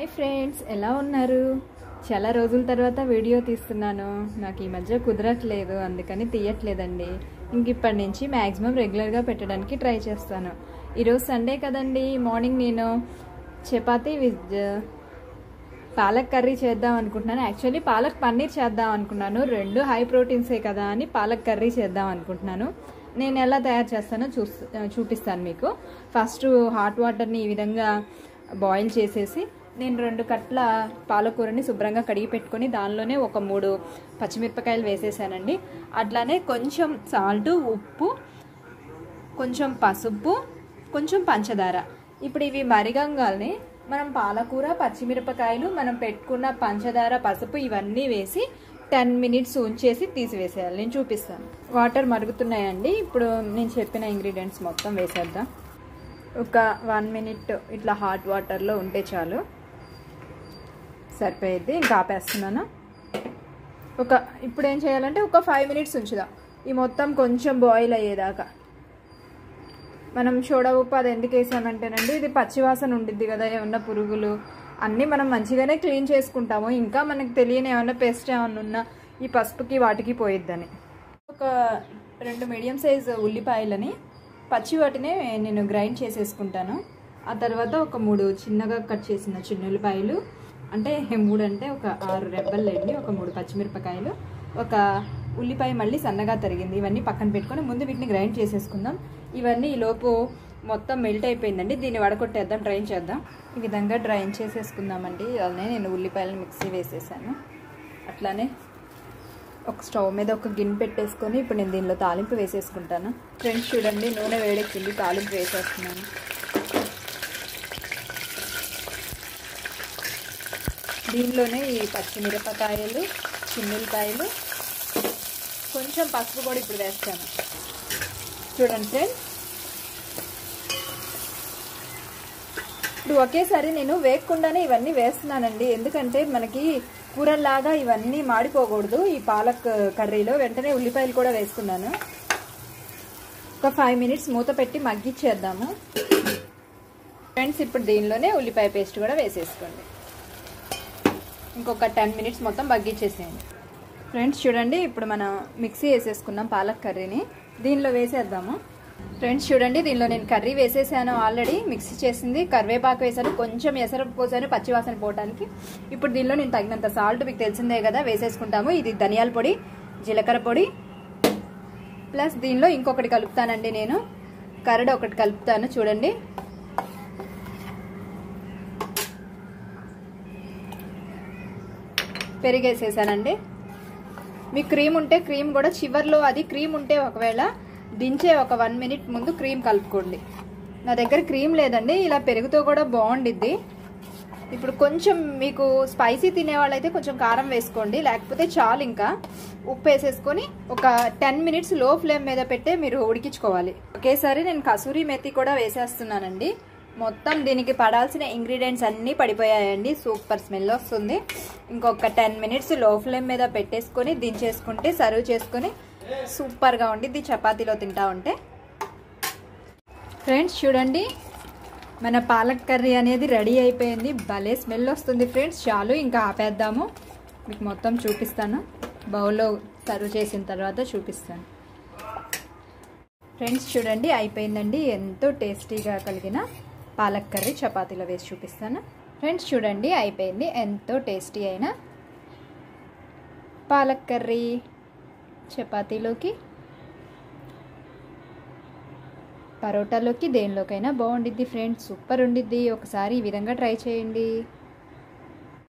Hi friends, ఎలా ఉన్నారు? చాలా రోజుల తర్వాత వీడియో తీస్తున్నాను. నాకు ఈ మధ్య కుదరట్లేదు, అందుకని తీయట్లేదండి. ఇంక ఇప్పటి నుంచి మ్యాక్సిమం రెగ్యులర్గా పెట్టడానికి ట్రై చేస్తాను. ఈరోజు సండే కదండి. మార్నింగ్ నేను చపాతీ విత్ పాలక్ కర్రీ చేద్దాం అనుకుంటున్నాను. యాక్చువల్లీ పాలక్ పన్నీర్ చేద్దాం అనుకున్నాను. రెండు హై ప్రోటీన్సే కదా అని పాలక్ కర్రీ చేద్దాం అనుకుంటున్నాను. నేను ఎలా తయారు చేస్తానో చూపిస్తాను మీకు. ఫస్ట్ హాట్ వాటర్ని ఈ విధంగా బాయిల్ చేసేసి నేను 2 కట్ల పాలకూరని శుభ్రంగా కడిగి పెట్టుకొని దానిలోనే ఒక 3 పచ్చిమిరపకాయలు వేసేసానండి. అట్లానే కొంచెం సాల్ట్, ఉప్పు, కొంచెం పసుపు, కొంచెం పంచదార. ఇప్పుడు ఇవి మరిగంగానే మనం పాలకూర, పచ్చిమిరపకాయలు, మనం పెట్టుకున్న పంచదార, పసుపు ఇవన్నీ వేసి 10 మినిట్స్ ఉంచేసి తీసివేసేయాలి. నేను చూపిస్తాను. వాటర్ మరుగుతున్నాయండి. ఇప్పుడు నేను చెప్పిన ఇంగ్రీడియంట్స్ మొత్తం వేసేద్దాం. ఒక 1 మినిట్ ఇట్లా హాట్ వాటర్లో ఉంటే చాలు, సరిపోయేది. ఇంకా ఆపేస్తున్నాను. ఇప్పుడు ఏం చేయాలంటే ఒక 5 మినిట్స్ ఉంచుదాం, ఈ మొత్తం కొంచెం బాయిల్ అయ్యేదాకా. మనం సోడా ఉప్పు అది ఎందుకు వేసామంటేనండి, ఇది పచ్చివాసన ఉండిద్ది కదా, ఏమన్నా పురుగులు అన్నీ మనం మంచిగానే క్లీన్ చేసుకుంటాము. ఇంకా మనకు తెలియని ఏమన్నా పేస్ట్ ఏమన్నా ఉన్నా ఈ పసుపుకి వాటికి పోయిద్దని. ఒక 2 మీడియం సైజు ఉల్లిపాయలని పచ్చి వాటినే నేను గ్రైండ్ చేసేసుకుంటాను. ఆ తర్వాత ఒక 3 చిన్నగా కట్ చేసిన చిన్న ఉల్లిపాయలు, అంటే 3 అంటే ఒక 6 రెబ్బలు లేండి, ఒక 3 పచ్చిమిరపకాయలు, ఒక ఉల్లిపాయ మళ్ళీ సన్నగా తరిగింది. ఇవన్నీ పక్కన పెట్టుకొని ముందు వీటిని గ్రైండ్ చేసేసుకుందాం. ఇవన్నీ ఈలోపు మొత్తం మెల్ట్ అయిపోయిందండి. దీన్ని వడకొట్టేద్దాం, డ్రైన్ చేద్దాం. ఈ విధంగా డ్రైన్ చేసేసుకుందామండి. అలానే నేను ఉల్లిపాయలను మిక్సీ వేసేసాను. అట్లానే ఒక స్టవ్ మీద ఒక గిన్నె పెట్టేసుకొని ఇప్పుడు నేను దీనిలో తాలింపు వేసేసుకుంటాను. ఫ్రెండ్స్ చూడండి, నూనె వేడెక్కింది, తాలింపు వేసేస్తున్నాను. దీనిలోనే ఈ పచ్చిమిరపకాయలు, చిన్నులకాయలు, కొంచెం పసుపు కూడా ఇప్పుడు వేస్తాను. చూడండి ఫ్రెండ్స్, ఇప్పుడు ఒకేసారి నేను వేయకుండానే ఇవన్నీ వేస్తున్నానండి. ఎందుకంటే మనకి కూరలాగా ఇవన్నీ మాడిపోకూడదు. ఈ పాలక్ కర్రీలో వెంటనే ఉల్లిపాయలు కూడా వేసుకున్నాను. ఒక 5 మినిట్స్ మూత పెట్టి మగ్గిచ్చేద్దాము. ఫ్రెండ్స్ ఇప్పుడు దీనిలోనే ఉల్లిపాయ పేస్ట్ కూడా వేసేసుకోండి. ఇంకొక 10 మినిట్స్ మొత్తం మగ్గిచ్చేసేయండి. ఫ్రెండ్స్ చూడండి, ఇప్పుడు మనం మిక్సీ వేసేసుకున్నాం పాలక్ కర్రీని, దీనిలో వేసేద్దాము. ఫ్రెండ్స్ చూడండి, దీనిలో నేను కర్రీ వేసేసాను, ఆల్రెడీ మిక్సీ చేసింది. కరివేపాకు వేసాను, కొంచెం ఎసరు పోసాను పచ్చివాసన పోవడానికి. ఇప్పుడు దీనిలో నేను తగినంత సాల్ట్, మీకు తెలిసిందే కదా, వేసేసుకుంటాము. ఇది ధనియాల పొడి, జీలకర్ర పొడి, ప్లస్ దీనిలో ఇంకొకటి కలుపుతానండి. నేను కరడ్ ఒకటి కలుపుతాను. చూడండి, పెరిగేసేసానండి. మీకు క్రీమ్ ఉంటే క్రీమ్ కూడా చివర్లో, అది క్రీమ్ ఉంటే ఒకవేళ దించే ఒక 1 మినిట్ ముందు క్రీమ్ కలుపుకోండి. నా దగ్గర క్రీమ్ లేదండి, ఇలా పెరుగుతో కూడా బాగుండిద్ది. ఇప్పుడు కొంచెం మీకు స్పైసీ తినేవాళ్ళైతే కొంచెం కారం వేసుకోండి, లేకపోతే చాలు. ఇంకా ఉప్పు వేసేసుకొని ఒక 10 మినిట్స్ లో ఫ్లేమ్ మీద పెట్టే మీరు ఉడికించుకోవాలి. ఒకేసారి నేను కసూరి మెతి కూడా వేసేస్తున్నానండి. మొత్తం దీనికి పడాల్సిన ఇంగ్రీడియంట్స్ అన్నీ పడిపోయాయండి. సూపర్ స్మెల్ వస్తుంది. ఇంకొక 10 మినిట్స్ లో ఫ్లేమ్ మీద పెట్టేసుకొని దించేసుకుంటే సర్వ్ చేసుకొని సూపర్గా ఉండిద్ది చపాతీలో తింటా ఉంటే. ఫ్రెండ్స్ చూడండి, మన పాలక్ కర్రీ అనేది రెడీ అయిపోయింది. భలే స్మెల్ వస్తుంది ఫ్రెండ్స్. చాలు, ఇంకా ఆపేద్దాము. మీకు మొత్తం చూపిస్తాను, బౌల్లో సర్వ్ చేసిన తర్వాత చూపిస్తాను. ఫ్రెండ్స్ చూడండి, అయిపోయిందండి. ఎంతో టేస్టీగా కలిగిన పాలక్ కర్రీ చపాతీలో వేసి చూపిస్తాను. ఫ్రెండ్స్ చూడండి, అయిపోయింది. ఎంతో టేస్టీ అయిన పాలక్ కర్రీ చపాతీలోకి, పరోటాలోకి, దేనిలోకైనా బాగుండిద్ది ఫ్రెండ్స్. సూపర్ ఉండిద్ది. ఒకసారి ఈ విధంగా ట్రై చేయండి.